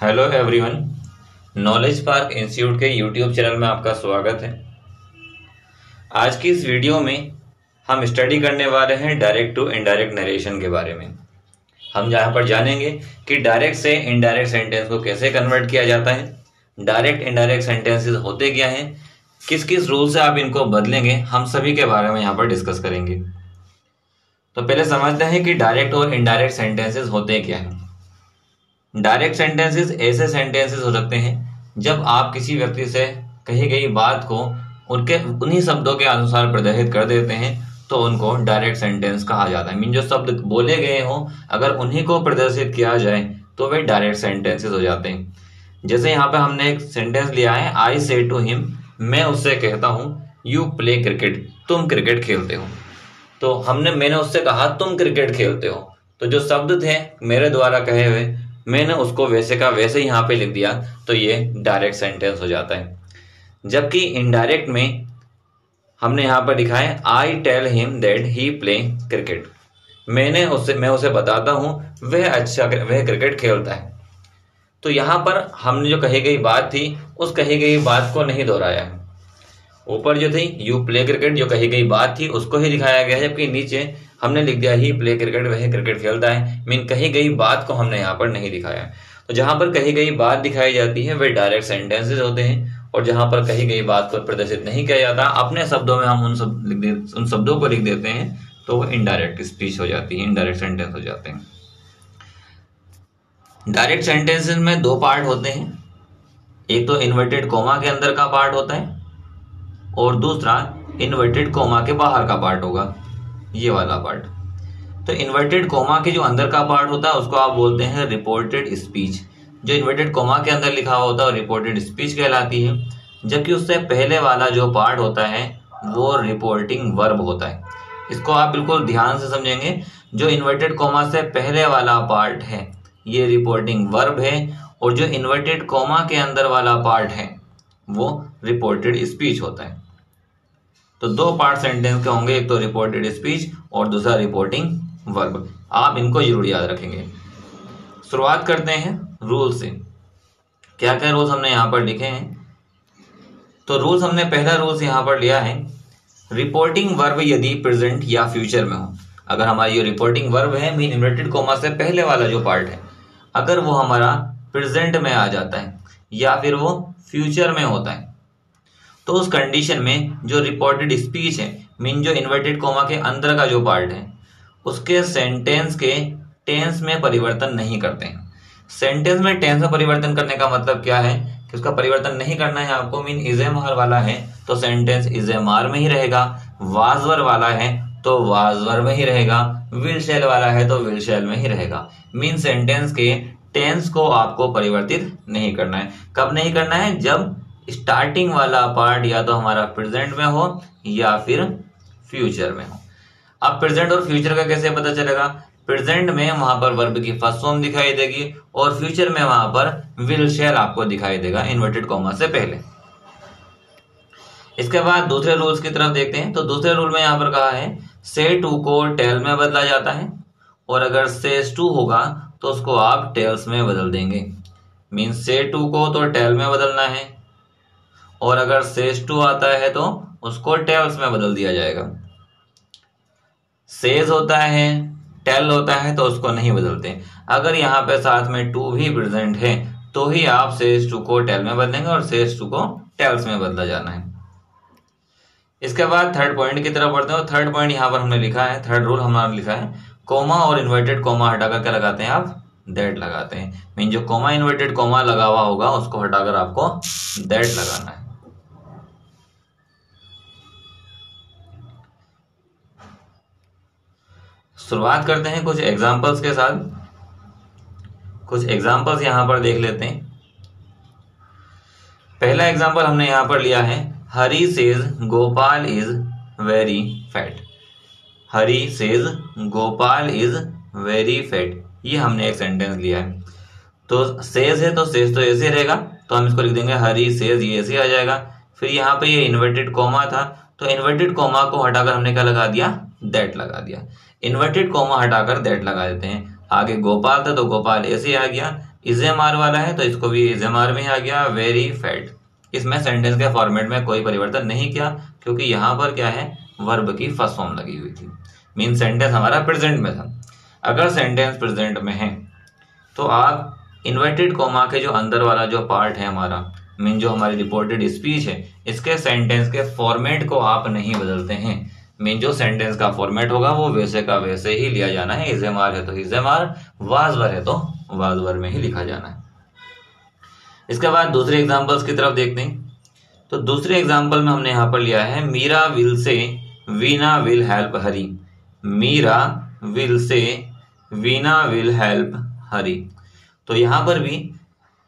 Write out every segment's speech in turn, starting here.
Hello everyone, knowledge park institute के YouTube channel में आपका स्वागत है। आज की इस वीडियो में हम स्टडी करने वाले हैं डायरेक्ट टू इनडायरेक्ट नरेशन के बारे में। हम यहाँ पर जानेंगे कि डायरेक्ट से इनडायरेक्ट सेंटेंस को कैसे कन्वर्ट किया जाता है, डायरेक्ट इनडायरेक्ट सेंटेंसेस होते क्या हैं, किस किस रूल से आप इनको बदलेंगे, हम सभी के बारे में यहाँ पर डिस्कस करेंगे। तो पहले समझते हैं कि डायरेक्ट और इनडायरेक्ट सेंटेंसेस होते क्या हैं। डायरेक्ट सेंटेंसेस ऐसे सेंटेंसेस हो सकते हैं जब आप किसी व्यक्ति से कही गई बात को उनके उन्हीं शब्दों के अनुसार प्रदर्शित कर देते हैं तो उनको डायरेक्ट सेंटेंस कहा जाता है। मीन जो शब्द बोले गए हों अगर उन्हीं को प्रदर्शित किया जाए तो वे डायरेक्ट सेंटेंसेस हो जाते हैं। जैसे यहाँ पे हमने एक सेंटेंस लिया है, आई से टू हिम, मैं उससे कहता हूँ, यू प्ले क्रिकेट, तुम क्रिकेट खेलते हो। तो मैंने उससे कहा तुम क्रिकेट खेलते हो, तो जो शब्द थे मेरे द्वारा कहे हुए मैंने उसको वैसे का वैसे यहाँ पे लिख दिया, तो ये डायरेक्ट सेंटेंस हो जाता है। जबकि इनडायरेक्ट में हमने यहाँ पर लिखा है I tell him that he play cricket, मैं उसे बताता हूँ वह क्रिकेट खेलता है। तो यहाँ पर हमने जो कही गई बात थी उस कही गई बात को नहीं दोहराया है। ऊपर जो थी यू प्ले क्रिकेट, जो कही गई बात थी उसको ही दिखाया गया है, जबकि नीचे हमने लिख दिया ही प्ले क्रिकेट, वह क्रिकेट खेलता है। मीन कही गई बात को हमने यहाँ पर नहीं दिखाया। तो जहां पर कही गई बात दिखाई जाती है वे डायरेक्ट सेंटेंसेस होते हैं, और जहां पर कही गई बात को प्रदर्शित नहीं किया जाता अपने शब्दों में हम उन शब्दों को लिख देते हैं तो वो इनडायरेक्ट स्पीच हो जाती है, इनडायरेक्ट सेंटेंस हो जाते हैं। डायरेक्ट सेंटेंसेस में दो पार्ट होते हैं, एक तो इन्वर्टेड कोमा के अंदर का पार्ट होता है और दूसरा इन्वर्टेड कोमा के बाहर का पार्ट होगा, ये वाला पार्ट। तो इन्वर्टेड कोमा के जो अंदर का पार्ट होता है उसको आप बोलते हैं रिपोर्टेड स्पीच। जो इन्वर्टेड कोमा के अंदर लिखा हुआ होता है रिपोर्टेड स्पीच कहलाती है, जबकि उससे पहले वाला जो पार्ट होता है वो रिपोर्टिंग वर्ब होता है। इसको आप बिल्कुल ध्यान से समझेंगे। जो इन्वर्टेड कोमा से पहले वाला पार्ट है ये रिपोर्टिंग वर्ब है, और जो इन्वर्टेड कोमा के अंदर वाला पार्ट है वो रिपोर्टेड स्पीच होता है। तो दो पार्ट सेंटेंस के होंगे, एक तो रिपोर्टेड स्पीच और दूसरा रिपोर्टिंग वर्ब। आप इनको जरूर याद रखेंगे। शुरुआत करते हैं रूल से। क्या क्या रूल्स हमने यहाँ पर लिखे हैं? तो रूल्स हमने पहला रूल्स यहाँ पर लिया है, रिपोर्टिंग वर्ब यदि प्रेजेंट या फ्यूचर में हो। अगर हमारी जो रिपोर्टिंग वर्ब है मीन इन्वर्टेड कोमा से पहले वाला जो पार्ट है अगर वो हमारा प्रेजेंट में आ जाता है या फिर वो फ्यूचर में होता है तो उस कंडीशन में जो रिपोर्टेड स्पीच है मीन जो इन्वर्टेड कोमा के अंदर का जो पार्ट है उसके सेंटेंस के टेंस में परिवर्तन नहीं करते हैं। सेंटेंस में टेंस में परिवर्तन करने का मतलब क्या है कि उसका परिवर्तन नहीं करना है आपको। मीन इजेमआर वाला है तो सेंटेंस इजेमआर में ही रहेगा, वाजवर वाला है तो वाजवर में ही रहेगा, विल शैल वाला है तो विल शैल में ही रहेगा। मीन सेंटेंस के टेंस को आपको परिवर्तित नहीं करना है। कब नहीं करना है? जब स्टार्टिंग वाला पार्ट या तो हमारा प्रेजेंट में हो या फिर फ्यूचर में हो। अब प्रेजेंट और फ्यूचर का कैसे पता चलेगा? प्रेजेंट में वहां पर वर्ब की फर्स्ट फॉर्म दिखाई देगी और फ्यूचर में वहां पर विल शैल आपको दिखाई देगा इन्वर्टेड कॉमा से पहले। इसके बाद दूसरे रूल्स की तरफ देखते हैं। तो दूसरे रूल में यहाँ पर कहा है से टू को टेल में बदला जाता है, और अगर सेज टू होगा तो उसको आप टेल्स में बदल देंगे। मीन से टू को तो टेल में बदलना है, और अगर सेज टू आता है तो उसको टेल्स में बदल दिया जाएगा। सेज होता है, टेल होता है तो उसको नहीं बदलते। अगर यहाँ पे साथ में टू भी प्रेजेंट है तो ही आप सेज टू को टेल में बदलेंगे और सेज टू को टेल्स में बदला जाना है। इसके बाद थर्ड पॉइंट की तरफ बढ़ते हैं। थर्ड पॉइंट यहाँ पर हमने लिखा है, थर्ड रूल हमारा लिखा है, कोमा और इन्वर्टेड कोमा हटाकर क्या लगाते हैं आप? दैट लगाते हैं। मीन जो कोमा इन्वर्टेड कोमा लगा हुआ होगा उसको हटाकर आपको दैट लगाना है। शुरुआत करते हैं कुछ एग्जाम्पल्स के साथ। कुछ एग्जाम्पल्स यहां पर देख लेते हैं। पहला एग्जाम्पल हमने यहां पर लिया है, Hari says Gopal is very fat. Hari says Gopal is very fat, ये हमने एक सेंटेंस लिया है। तो सेज है तो सेज तो ऐसे रहेगा, तो हम इसको लिख देंगे हरी सेज, ये ऐसे आ जाएगा। फिर यहाँ पे ये इन्वर्टेड कोमा था तो इन्वर्टेड कोमा को हटाकर हमने क्या लगा दिया? दैट लगा दिया। इन्वर्टेड कोमा हटाकर दैट लगा देते हैं। आगे गोपाल था तो गोपाल ऐसे आ गया, इजेमार वाला है तो इसको भी इजेमार में आ गया, वेरी फैट। इसमें सेंटेंस के फॉर्मेट में कोई परिवर्तन नहीं किया क्योंकि यहाँ पर क्या है, वर्ब की फर्स्ट फॉर्म लगी हुई थी। मीन सेंटेंस हमारा प्रेजेंट में था। अगर सेंटेंस प्रेजेंट में है तो आप इन्वर्टेड कोमा के जो अंदर वाला जो पार्ट है हमारा, मीन जो हमारी रिपोर्टेड स्पीच है, इसके सेंटेंस के फॉर्मेट को आप नहीं बदलते हैं। मीन जो सेंटेंस का फॉर्मेट होगा वो वैसे का वैसे ही लिया जाना है। इजेमार है तो इजेमार, वाजवर है तो वाजवर में ही लिखा जाना है। इसके बाद दूसरे एग्जांपल्स की तरफ देखते हैं। तो दूसरे एग्जांपल में हमने यहाँ पर लिया है Meera will say Veena will help Hari. Meera will say Veena will help हरी। तो यहाँ पर भी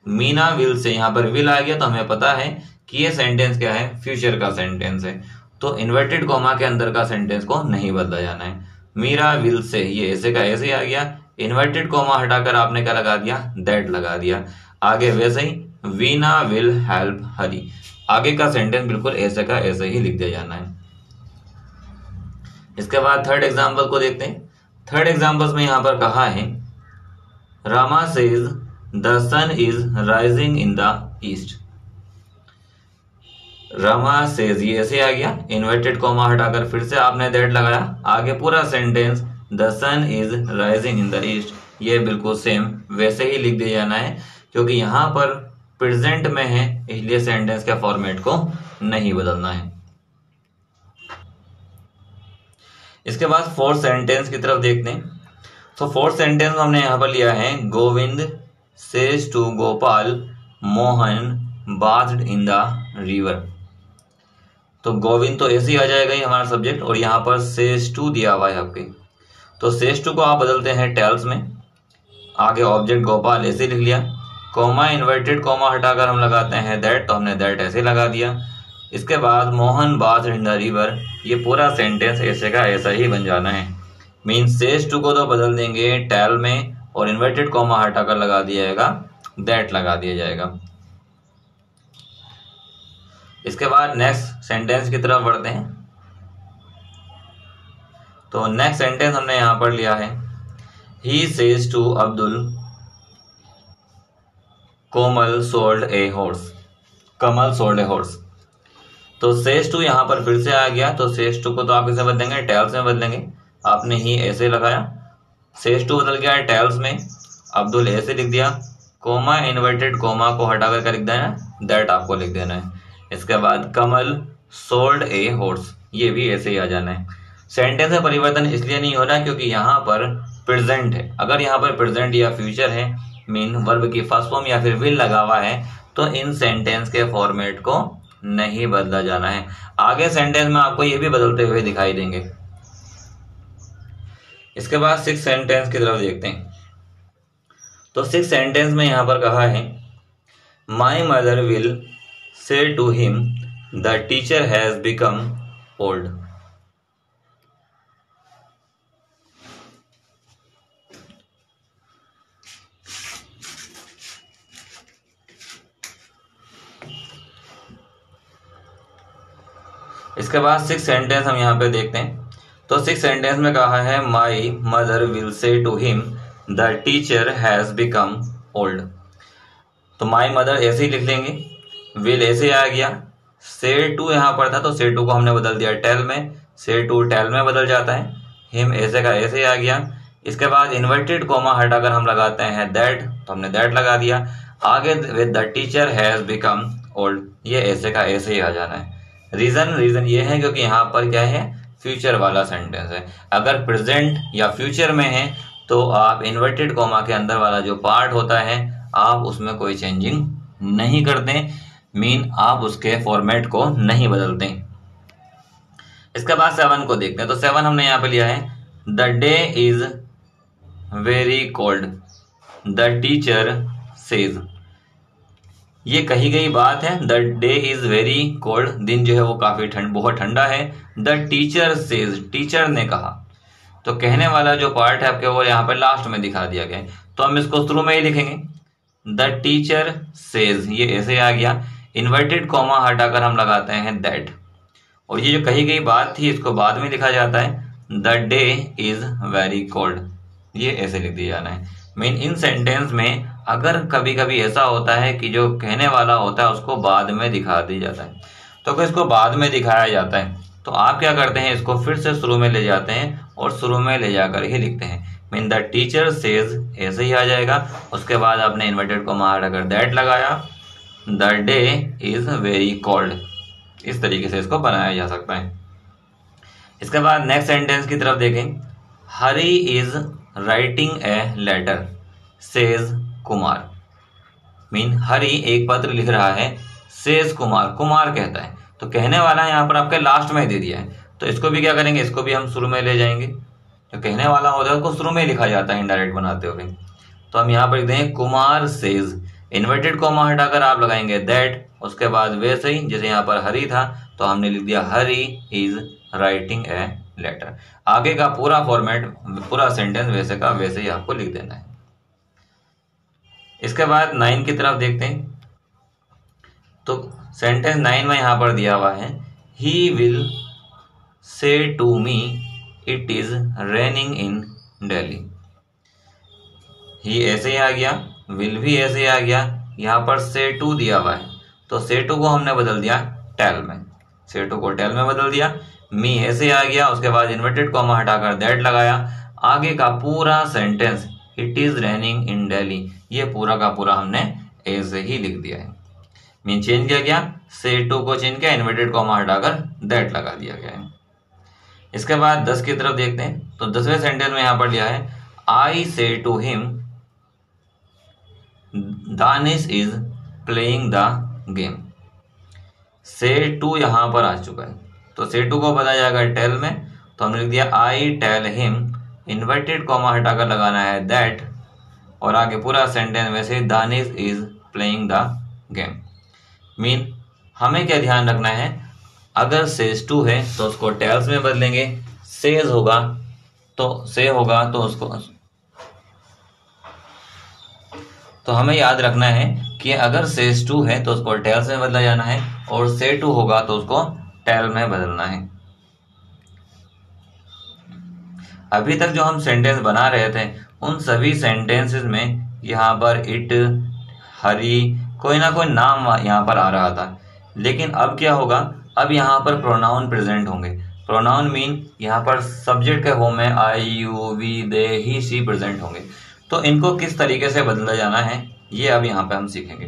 मीना विल से यहाँ पर विल आ गया तो हमें पता है कि ये सेंटेंस क्या है, फ्यूचर का सेंटेंस है। तो इन्वर्टेड कॉमा के अंदर का सेंटेंस को नहीं बदला जाना है। मीरा विल से, ये ऐसे का ऐसे आ गया, इन्वर्टेड कॉमा हटाकर आपने क्या लगा दिया, दैट लगा दिया। आगे वैसे ही वीना विल हेल्प हरी, आगे का सेंटेंस बिल्कुल ऐसे का ऐसे ही लिख दिया जाना है। इसके बाद थर्ड एग्जांपल को देखते हैं। थर्ड एग्जांपल्स में यहाँ पर कहा है Rama says the sun is rising in the east. Rama says, ये ऐसे आ गया, इन्वर्टेड कॉमा हटाकर फिर से आपने दैट लगाया। आगे पूरा sentence the sun is rising in the east, ये बिल्कुल सेम वैसे ही लिख दिया जाना है क्योंकि यहाँ पर प्रेजेंट में है, इसलिए सेंटेंस के फॉर्मेट को नहीं बदलना है। इसके बाद फोर्थ सेंटेंस की तरफ देखते हैं। तो फोर्थ सेंटेंस हमने यहाँ पर लिया है Govind says to Gopal Mohan bathed in the river. तो गोविंद तो ऐसे ही आ जाएगा ही हमारा सब्जेक्ट, और यहाँ पर सेज टू दिया हुआ है आपके, तो सेज टू को आप बदलते हैं टेल्स में। आगे ऑब्जेक्ट गोपाल ऐसे लिख लिया, कॉमा इन्वर्टेड कॉमा हटाकर हम लगाते हैं दैट, तो हमने दैट ऐसे लगा दिया। इसके बाद Mohan bath in the river, ये पूरा सेंटेंस ऐसे का ऐसा ही बन जाना है। मीन सेज टू को तो बदल देंगे टेल में और इन्वर्टेड कॉमा हटाकर लगा दिया जाएगा दैट लगा दिया जाएगा। इसके बाद नेक्स्ट सेंटेंस की तरफ बढ़ते हैं। तो नेक्स्ट सेंटेंस हमने यहां पर लिया है he says to Abdul Komal sold a horse. Kamal sold a horse, तो सेज टू यहाँ पर फिर से आ गया, तो सेज टू को तो आप इसे बदलेंगे टेल्स में बदलेंगे। आपने ही ऐसे लगाया, सेज टू बदल गया है टेल्स में, अब्दुल ऐसे लिख दिया, कोमा इन्वर्टेड कोमा को हटाकर क्या लिख देना, दैट आपको लिख देना है। इसके बाद कमल सोल्ड ए हॉर्स, ये भी ऐसे ही आ जाना है। सेंटेंस में परिवर्तन इसलिए नहीं हो रहा क्योंकि यहाँ पर प्रेजेंट है। अगर यहाँ पर प्रेजेंट या फ्यूचर है, मीन वर्ब की फर्स्ट फॉर्म या फिर विल लगा हुआ है, तो इन सेंटेंस के फॉर्मेट को नहीं बदला जाना है। आगे सेंटेंस में आपको ये भी बदलते हुए दिखाई देंगे। इसके बाद सिक्स सेंटेंस की तरफ देखते हैं। तो सिक्स सेंटेंस में यहां पर कहा है my mother will say to him the teacher has become old. इसके बाद सिक्स सेंटेंस हम यहाँ पे देखते हैं। तो सिक्स सेंटेंस में कहा है my mother will say to him the teacher has become old. तो माई मदर ऐसे ही लिख लेंगे, विल ऐसे आ गया, से टू यहाँ पर था तो से टू को हमने बदल दिया टेल में, से टू टेल में बदल जाता है। हिम ऐसे का ऐसे आ गया। इसके बाद इन्वर्टेड कोमा हटाकर हम लगाते हैं दैट, तो हमने दैट लगा दिया। आगे with the teacher has become old, ये ऐसे का ऐसे ही आ जाना है। रीजन ये है क्योंकि यहाँ पर क्या है, फ्यूचर वाला सेंटेंस है। अगर प्रेजेंट या फ्यूचर में है तो आप इन्वर्टेड कॉमा के अंदर वाला जो पार्ट होता है आप उसमें कोई चेंजिंग नहीं करते, मीन आप उसके फॉर्मेट को नहीं बदलते। इसके बाद 7 को देखते हैं। तो 7 हमने यहाँ पे लिया है the day is very cold the teacher says. ये कही गई बात है, the day is very cold, दिन जो है वो काफी बहुत ठंडा है। द टीचर सेज, टीचर ने कहा, तो कहने वाला जो पार्ट है आपके वो यहाँ पे लास्ट में दिखा दिया गया है, तो हम इसको शुरू में ही लिखेंगे द टीचर सेज, ये ऐसे आ गया। इन्वर्टेड कॉमा हटाकर हम लगाते हैं दैट, और ये जो कही गई बात थी इसको बाद में लिखा जाता है the day is very cold, ये ऐसे लिख दिया जाना है। मीन इन सेंटेंस में अगर कभी कभी ऐसा होता है कि जो कहने वाला होता है उसको बाद में दिखा दी जाता है, तो अगर इसको बाद में दिखाया जाता है तो आप क्या करते हैं, इसको फिर से शुरू में ले जाते हैं और शुरू में ले जाकर ही लिखते हैं। मीन द टीचर सेज ऐसे ही आ जाएगा, उसके बाद आपने इन्वर्टेड कॉमा हटाकर दैट लगाया, the day is very cold. इस तरीके से इसको बनाया जा सकता है। इसके बाद नेक्स्ट सेंटेंस की तरफ देखें। Hari is writing a letter says Kumar. Mean Hari एक पत्र लिख रहा है, सेज कुमार, कुमार कहता है। तो कहने वाला यहाँ पर आपके लास्ट में दे दिया है, तो इसको भी क्या करेंगे, इसको भी हम शुरू में ले जाएंगे। जो कहने वाला होता है उसको शुरू में लिखा जाता है इनडायरेक्ट बनाते हुए। तो हम यहाँ पर लिख देंगे कुमार सेज, इन्वर्टेड कॉमा हटाकर आप लगाएंगे दैट, उसके बाद वैसे ही जैसे यहाँ पर हरी था तो हमने लिख दिया हरी इज राइटिंग ए लेटर। आगे का पूरा फॉर्मेट, पूरा सेंटेंस वैसे का वैसे ही आपको लिख देना है। इसके बाद 9 की तरफ देखते हैं। तो सेंटेंस 9 में यहाँ पर दिया हुआ है, he will say to me it is raining in Delhi. ही ऐसे ही आ गया, विल भी ऐसे ही आ गया, यहाँ पर से टू दिया हुआ है तो से टू को हमने बदल दिया टेल में, से टू को टेल में बदल दिया। मी ऐसे आ गया, उसके बाद इन्वर्टेड कॉमा हटाकर दैट लगाया। आगे का पूरा sentence it is raining in Delhi, ये पूरा का पूरा हमने ऐसे ही लिख दिया है। मीन चेंज किया गया, से टू को चेंज किया, इन्वर्टेड कॉमा हटाकर दैट लगा दिया गया है। इसके बाद 10 की तरफ देखते हैं। तो 10वें सेंटेंस में यहाँ पर लिया है, I say to him Danish is playing the game. Say to यहाँ पर आ चुका है, तो से टू को बताया जाएगा टेल में, तो हमने लिख दिया I tell him, inverted comma हटाकर लगाना है दैट, और आगे पूरा सेंटेंस वैसे Danish is playing the game. Mean हमें क्या ध्यान रखना है, अगर सेज टू है तो उसको टेल्स में बदलेंगे, सेज होगा तो से होगा तो उसको, तो हमें याद रखना है कि अगर सेज टू है तो उसको टेल्स में बदला जाना है, और से टू होगा तो उसको टेल में बदलना है। अभी तक जो हम सेंटेंस बना रहे थे उन सभी सेंटेंसेस में यहाँ पर इट, हरी, कोई ना कोई नाम यहाँ पर आ रहा था। लेकिन अब क्या होगा, अब यहाँ पर प्रोनाउन प्रेजेंट होंगे। प्रोनाउन मीन यहाँ पर सब्जेक्ट के हो में I, you, we, they, he, she present होंगे। तो इनको किस तरीके से बदला जाना है ये अब यहाँ पे हम सीखेंगे।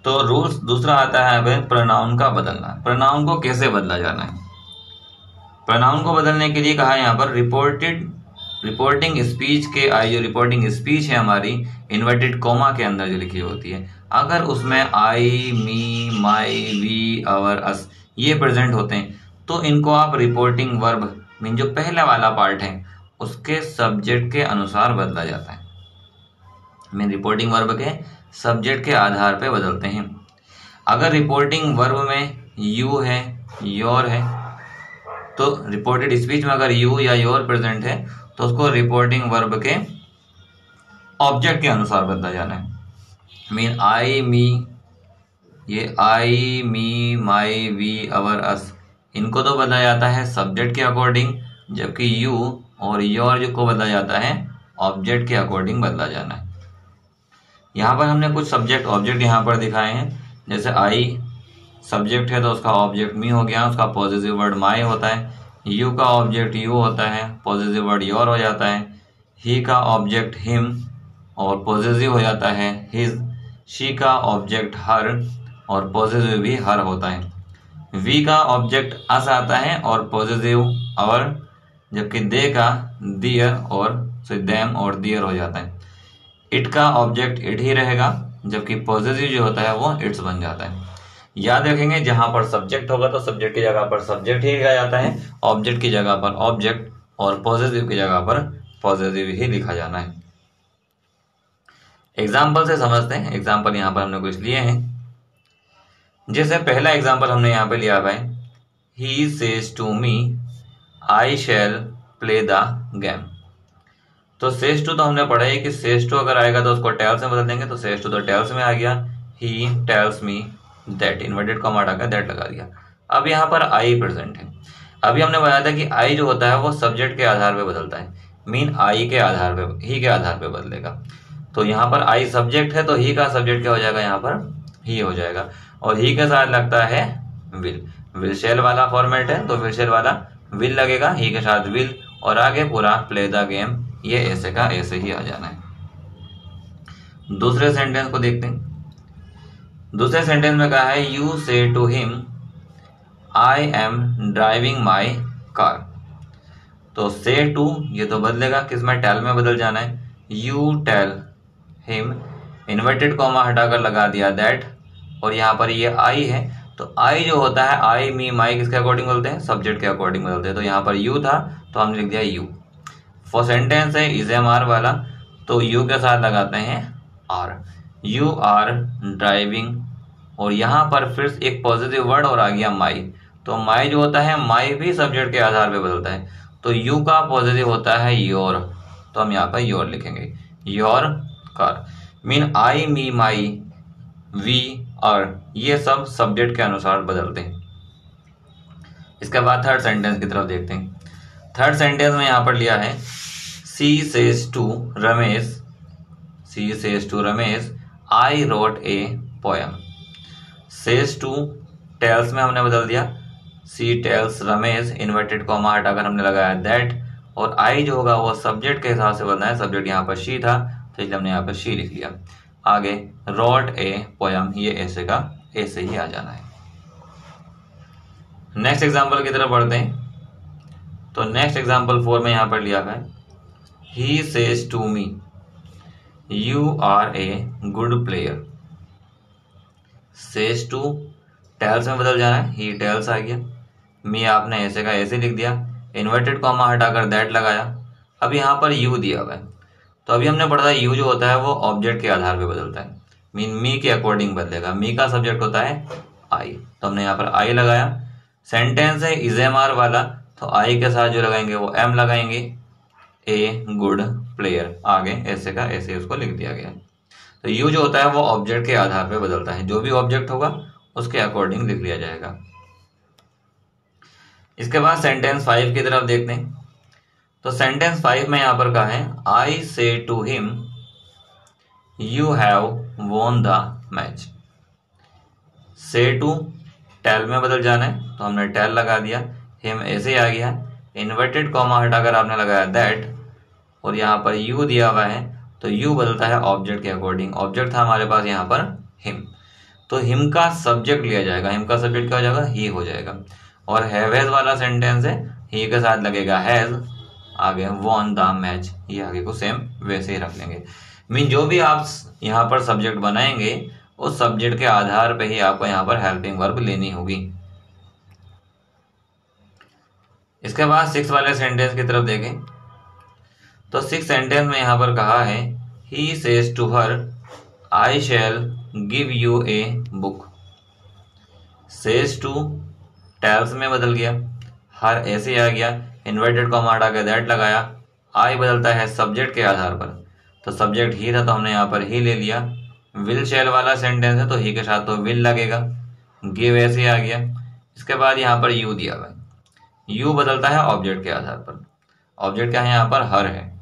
तो रूल्स दूसरा आता है अब प्रोनाउन का बदलना। प्रोनाउन को कैसे बदला जाना है, प्रोनाउन को बदलने के लिए कहा है यहाँ पर रिपोर्टिंग स्पीच के आई, जो रिपोर्टिंग स्पीच है हमारी इन्वर्टेड कॉमा के अंदर जो लिखी होती है, अगर उसमें आई, मी, माई, वी, आवर, अस ये प्रेजेंट होते हैं तो इनको आप रिपोर्टिंग वर्ब मीन जो पहला वाला पार्ट है उसके सब्जेक्ट के अनुसार बदला जाता है। मीन रिपोर्टिंग वर्ब के सब्जेक्ट के आधार पे बदलते हैं। अगर रिपोर्टिंग वर्ब में यू है, योर है, तो रिपोर्टेड स्पीच में अगर यू या योर प्रेजेंट है तो उसको रिपोर्टिंग वर्ब के ऑब्जेक्ट के अनुसार बदला जाना है। मीन आई, मी, ये आई, मी, माई, वी, अवर, अस इनको तो बदला जाता है सब्जेक्ट के अकॉर्डिंग, जबकि यू और योर जो को बदला जाता है ऑब्जेक्ट के अकॉर्डिंग बदला जाना है। यहाँ पर हमने कुछ सब्जेक्ट ऑब्जेक्ट यहाँ पर दिखाए हैं। जैसे आई सब्जेक्ट है तो उसका ऑब्जेक्ट मी हो गया, उसका पॉजिटिव वर्ड माई होता है। यू का ऑब्जेक्ट यू होता है, पॉजिटिव वर्ड योर हो जाता है। ही का ऑब्जेक्ट हिम और पॉजिटिव हो जाता है हिज। शी का ऑब्जेक्ट हर और पॉजिटिव भी हर होता है। वी का ऑब्जेक्ट अस आता है और पॉजिटिव अवर, जबकि दे का दियर और देम और दियर हो जाता है। इट का ऑब्जेक्ट इट ही रहेगा, जबकि पॉजिटिव जो होता है वो इट्स बन जाता है। याद रखेंगे जहां पर सब्जेक्ट होगा तो सब्जेक्ट की जगह पर सब्जेक्ट ही लिखा जाता है, ऑब्जेक्ट की जगह पर ऑब्जेक्ट और पॉजिटिव की जगह पर पॉजिटिव ही लिखा जाना है। एग्जाम्पल से समझते हैं। एग्जाम्पल यहाँ पर हमने कुछ लिए हैं। जैसे पहला एग्जाम्पल हमने यहाँ पे लिया है, he says to me I shall play the game. तो सेज टू तो हमने पढ़ा है कि सेज टू अगर आएगा तो उसको टेल्स में बदल देंगे, तो सेज टू तो टेल्स में आ गया। He tells me that, inverted comma हटाकर दैट लगा दिया। अब यहाँ पर आई प्रेजेंट है। अभी हमने बताया था कि आई जो होता है वो सब्जेक्ट के आधार पे बदलता है, मीन आई के आधार पे, ही के आधार पे बदलेगा। तो यहाँ पर आई सब्जेक्ट है, तो ही का सब्जेक्ट क्या हो जाएगा, यहाँ पर ही हो जाएगा। और ही के साथ लगता है विल, विल शेल वाला फॉर्मेट है तो विल शेल वाला विल लगेगा, ही के साथ विल, और आगे पूरा प्ले द गेम, ये ऐसे का ऐसे ही आ जाना है। दूसरे सेंटेंस को देखते हैं। दूसरे सेंटेंस में कहा है you say to him I am driving my car. तो से टू ये तो बदलेगा, किस में, टेल में बदल जाना है। You tell him, inverted comma हटाकर लगा दिया दैट, और यहाँ पर ये आई है तो आई जो होता है, आई मी माई किसके अकॉर्डिंग बदलते हैं, सब्जेक्ट के अकॉर्डिंग बदलते हैं। तो यहाँ पर यू था तो हमने लिख दिया यू। फॉर सेंटेंस है इज एम आर वाला, तो यू के साथ लगाते हैं आर, यू आर ड्राइविंग, और यहाँ पर फिर एक पॉजिटिव वर्ड और आ गया माई। तो माई जो होता है, माई भी सब्जेक्ट के आधार पे बदलता है, तो यू का पॉजिटिव होता है योर, तो हम यहाँ पर योर लिखेंगे, your car. Mean I me my we और ये सब सब्जेक्ट के अनुसार बदलते हैं। इसके बाद थर्ड सेंटेंस की तरफ देखते हैं। थर्ड सेंटेंस में यहाँ पर लिया है she says to Ramesh, she says to Ramesh I wrote a poem. Says to tells में हमने बदल दिया, she tells Ramesh, inverted comma हटाकर हमने लगाया दैट, और आई जो होगा वो सब्जेक्ट के हिसाब से बदलना है, सब्जेक्ट यहाँ पर शी था तो इसलिए हमने यहाँ पर शी लिख लिया। आगे रोट ए पोयम, ये ऐसे का ऐसे ही आ जाना है। नेक्स्ट एग्जाम्पल की तरफ बढ़ते हैं। तो नेक्स्ट एग्जाम्पल 4 में यहाँ पर लिया है he says to me you are a good player. Says to tells में बदल जाना है, ही टेल्स आ गया, मी आपने ऐसे का ऐसे लिख दिया, इन्वर्टेड कॉमा हटाकर दैट लगाया। अब यहाँ पर यू दिया हुआ है, तो अभी हमने पढ़ा था यू जो होता है वो ऑब्जेक्ट के आधार पे बदलता है, मीन मी के अकॉर्डिंग बदलेगा। मी का सब्जेक्ट होता है आई, तो हमने यहाँ पर आई लगाया। सेंटेंस है इज एम आर वाला, तो आई के साथ जो लगाएंगे वो एम लगाएंगे, ए गुड प्लेयर, आगे ऐसे का ऐसे उसको लिख दिया गया। तो यू जो होता है वो ऑब्जेक्ट के आधार पे बदलता है, जो भी ऑब्जेक्ट होगा उसके अकॉर्डिंग लिख लिया जाएगा। इसके बाद सेंटेंस 5 की तरफ देखते हैं। तो सेंटेंस 5 में यहाँ पर कहा है I say to him you have won the match. Say to tell में बदल जाना है, तो हमने टेल लगा दिया, हिम ऐसे ही आ गया, इन्वर्टेड कॉमा हटाकर आपने लगाया दैट, और यहाँ पर यू दिया हुआ है तो यू बदलता है ऑब्जेक्ट के अकॉर्डिंग। ऑब्जेक्ट था हमारे पास यहाँ पर हिम, तो हिम का सब्जेक्ट लिया जाएगा, हिम का सब्जेक्ट क्या हो जाएगा, ही हो जाएगा। और हैव हैज वाला सेंटेंस है, ही के साथ लगेगा हैज, आगे वॉन द मैच, ये आगे को सेम वैसे ही रख लेंगे। मीन जो भी आप यहाँ पर सब्जेक्ट बनाएंगे उस सब्जेक्ट के आधार पे ही आपको यहाँ पर हेल्पिंग वर्ब लेनी होगी। इसके बाद 6 वाले सेंटेंस की तरफ देखें। तो 6 सेंटेंस में यहाँ पर कहा है he says to her I shall give you a book. Says to tells में बदल गया, हर ऐसे आ गया, इन्वर्टेड कॉमा हटा के दैट लगाया, आई बदलता है सब्जेक्ट के आधार पर, तो सब्जेक्ट ही था तो हमने यहाँ पर ही ले लिया। विल शैल वाला सेंटेंस है तो ही के साथ तो विल लगेगा, गिव ऐसे आ गया। इसके बाद यहाँ पर यू दिया हुआ है, यू बदलता है ऑब्जेक्ट के आधार पर। ऑब्जेक्ट क्या है यहाँ पर, हर है,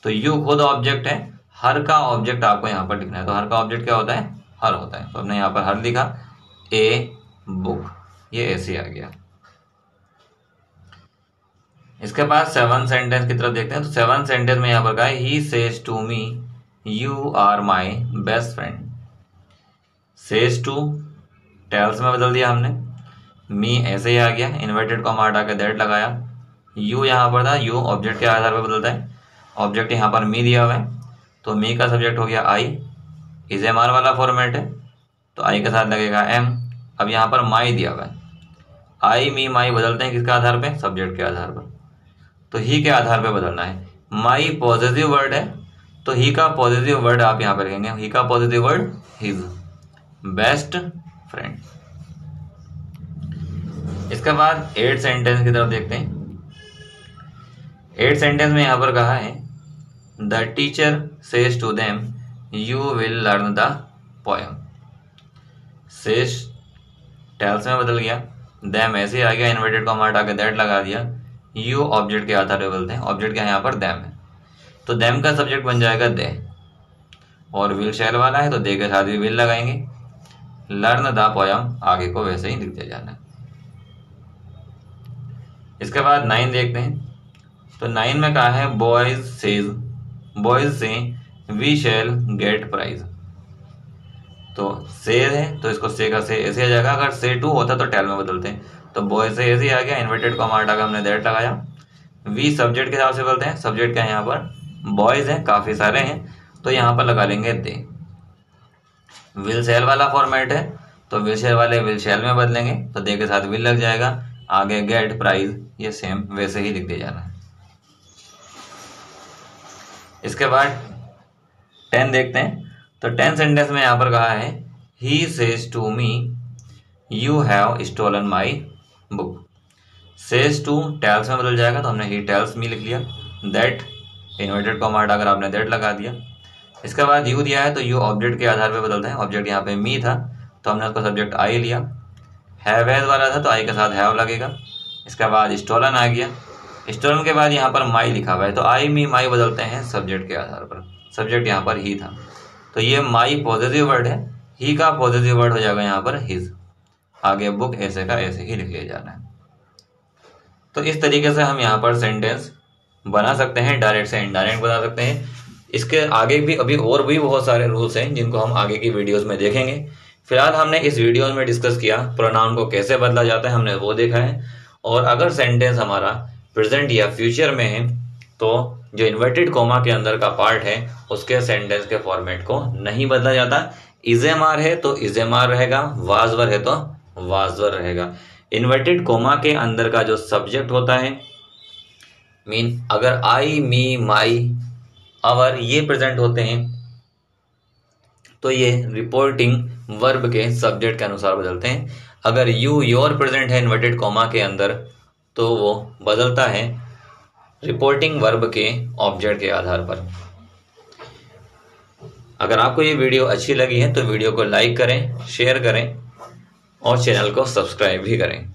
तो यू खुद ऑब्जेक्ट है, हर का ऑब्जेक्ट आपको यहाँ पर लिखना है। तो हर का ऑब्जेक्ट क्या होता है, हर होता है, तो हमने यहाँ पर हर लिखा, ए बुक, ये ऐसे आ गया। इसके बाद 7 सेंटेंस की तरफ देखते हैं। तो 7 सेंटेंस में यहाँ पर कहा है he says to me you are my best friend. Says to tells में बदल दिया हमने, मी ऐसे ही आ गया, इन्वर्टेड कॉमा हटा के दैट लगाया, यू यहाँ पर था, यू ऑब्जेक्ट के आधार पर बदलता है, ऑब्जेक्ट यहाँ पर मी दिया हुआ है, तो मी का सब्जेक्ट हो गया आई, इज एम आर वाला फॉर्मेट है तो आई के साथ लगेगा एम। अब यहाँ पर माई दिया हुआ है, आई मी माई बदलते हैं किसके आधार पे, सब्जेक्ट के आधार पर, तो ही के आधार पे बदलना है। माई पॉजिटिव वर्ड है तो ही का पॉजिटिव वर्ड आप यहाँ पे लिखेंगे, ही का positive word his best friend. इसके बाद 8 सेंटेंस की तरफ देखते हैं। 8 सेंटेंस में यहाँ पर कहा है the teacher says to them you will learn the poem. Says tells में बदल गया, देम ऐसे आ गया, इन्वर्टेड कॉमा हटा के दैट लगा दिया, यू ऑब्जेक्ट के आधार पे बोलते हैं, ऑब्जेक्ट क्या है यहाँ पर देम है, तो देम का सब्जेक्ट बन जाएगा दे, और विल शैल वाला है तो दे के साथ भी विल लगाएंगे। लर्न द पोयम आगे को वैसे ही लिखते जाना है। इसके बाद 9 देखते हैं। तो 9 में कहा है बॉयज से वी शैल गेट प्राइज। तो से है तो इसको से का से ऐसे आ जाएगा। अगर से टू होता तो टेल में बदलते हैं। तो बॉयज से ऐसे आ गया, इन्वर्टेड कॉमा हटा के हमने दैट लगाया। वी सब्जेक्ट के हिसाब से बोलते हैं। सब्जेक्ट क्या है यहाँ पर, बॉयज हैं, काफी सारे हैं, तो यहाँ पर लगा लेंगे दे। विल शैल वाला फॉर्मेट है तो विल शैल वाले विल शैल में बदलेंगे तो दे के साथ विल लग जाएगा। आगे गेट प्राइज ये सेम वैसे ही लिख दिया जाना है। इसके बाद 10 देखते हैं। तो 10 सेंटेंस में यहाँ पर कहा है he says to me you have stolen my book. Says to tells में बदल जाएगा तो हमने ही टेल्स मी लिख लिया। दैट इन्वर्टेड कॉमा हटाकर आपने दैट लगा दिया। इसके बाद यू दिया है तो यू ऑब्जेक्ट के आधार पे बदलते हैं। ऑब्जेक्ट यहाँ पे मी था तो हमने उसका सब्जेक्ट आई लिया। हैव हैज वाला था तो आई के साथ हैव लगेगा। इसके बाद स्टोलन आ गया। स्टोलन के बाद यहाँ पर माई लिखा हुआ है तो आई मी माई बदलते हैं सब्जेक्ट के आधार पर। सब्जेक्ट यहाँ पर ही था तो ये माई पॉजिटिव वर्ड है, ही का पॉजिटिव वर्ड हो जाएगा यहाँ पर हिज। आगे बुक ऐसे का ऐसे ही लिख लिया जाना है। तो इस तरीके से हम यहाँ पर सेंटेंस बना सकते हैं, डायरेक्ट से इनडायरेक्ट बना सकते हैं। इसके आगे भी अभी और भी बहुत सारे रूल्स हैं जिनको हम आगे की वीडियोस में देखेंगे। फिलहाल हमने इस वीडियो में डिस्कस किया प्रोनाउन को कैसे बदला जाता है, हमने वो देखा है। और अगर सेंटेंस हमारा प्रेजेंट या फ्यूचर में है तो जो इन्वर्टेड कॉमा के अंदर का पार्ट है उसके सेंटेंस के फॉर्मेट को नहीं बदला जाता। इजेमार है तो इजेमार रहेगा, वाजवर है तो वाजवर रहेगा। इन्वर्टेड कॉमा के अंदर का जो सब्जेक्ट होता है, मीन अगर आई मी माई अवर ये प्रेजेंट होते हैं तो ये रिपोर्टिंग वर्ब के सब्जेक्ट के अनुसार बदलते हैं। अगर यू योर प्रेजेंट है इन्वर्टेड कॉमा के अंदर तो वो बदलता है रिपोर्टिंग वर्ब के ऑब्जेक्ट के आधार पर। अगर आपको ये वीडियो अच्छी लगी है तो वीडियो को लाइक करें, शेयर करें और चैनल को सब्सक्राइब भी करें।